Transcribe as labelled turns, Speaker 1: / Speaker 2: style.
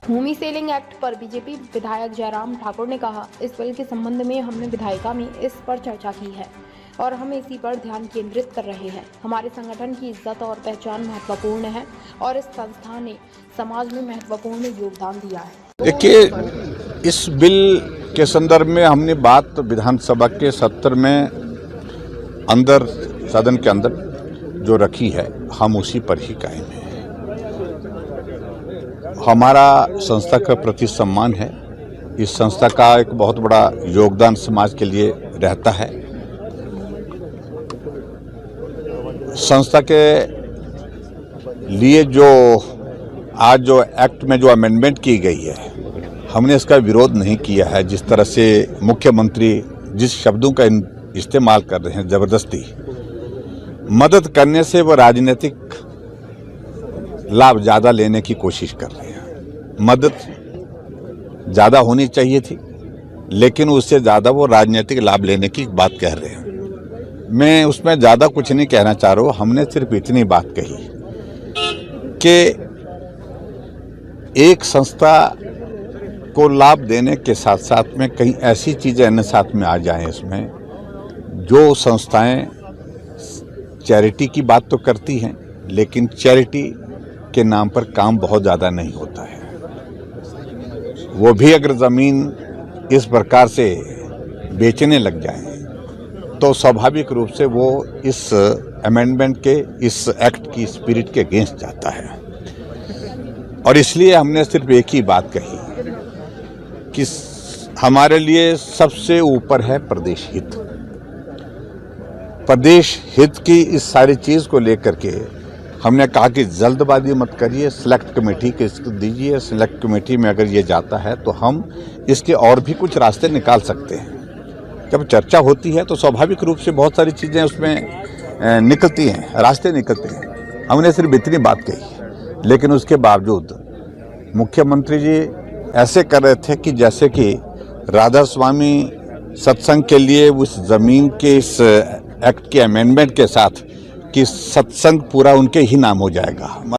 Speaker 1: भूमि selling act पर BJP विधायक जयराम ठाकुर ने कहा, इस बिल के संबंध में हमने विधायिका में इस पर चर्चा की है और हम इसी पर ध्यान केंद्रित कर रहे हैं। हमारे संगठन की इज्जत और पहचान महत्वपूर्ण है और इस संस्था ने समाज में महत्वपूर्ण योगदान दिया है।
Speaker 2: देखिए, इस बिल के संदर्भ में हमने बात विधानसभा के सत्र में अंदर सदन के अंदर जो रखी है, हम उसी पर ही कायम हैं। हमारा संस्था के प्रति सम्मान है। इस संस्था का एक बहुत बड़ा योगदान समाज के लिए रहता है। संस्था के लिए जो आज जो एक्ट में जो अमेंडमेंट की गई है, हमने इसका विरोध नहीं किया है। जिस तरह से मुख्यमंत्री जिस शब्दों का इस्तेमाल कर रहे हैं, जबरदस्ती मदद करने से वो राजनीतिक लाभ ज़्यादा लेने की कोशिश कर रहे हैं। मदद ज़्यादा होनी चाहिए थी, लेकिन उससे ज़्यादा वो राजनीतिक लाभ लेने की बात कह रहे हैं। मैं उसमें ज़्यादा कुछ नहीं कहना चाह रहा हूँ। हमने सिर्फ इतनी बात कही कि एक संस्था को लाभ देने के साथ साथ में कई ऐसी चीज़ें अन्य साथ में आ जाएं इसमें, जो संस्थाएं चैरिटी की बात तो करती हैं, लेकिन चैरिटी के नाम पर काम बहुत ज़्यादा नहीं होता है। वो भी अगर ज़मीन इस प्रकार से बेचने लग जाए तो स्वाभाविक रूप से वो इस अमेंडमेंट के, इस एक्ट की स्पिरिट के अगेंस्ट जाता है। और इसलिए हमने सिर्फ एक ही बात कही कि हमारे लिए सबसे ऊपर है प्रदेश हित। प्रदेश हित की इस सारी चीज़ को लेकर के हमने कहा कि जल्दबाजी मत करिए, सिलेक्ट कमेटी के इसको दीजिए। सिलेक्ट कमेटी में अगर ये जाता है तो हम इसके और भी कुछ रास्ते निकाल सकते हैं। जब चर्चा होती है तो स्वाभाविक रूप से बहुत सारी चीज़ें उसमें निकलती हैं, रास्ते निकलते हैं। हमने सिर्फ इतनी बात कही, लेकिन उसके बावजूद मुख्यमंत्री जी ऐसे कर रहे थे कि जैसे कि राधा स्वामी सत्संग के लिए उस ज़मीन के इस एक्ट के अमेंडमेंट के साथ कि सत्संग पूरा उनके ही नाम हो जाएगा।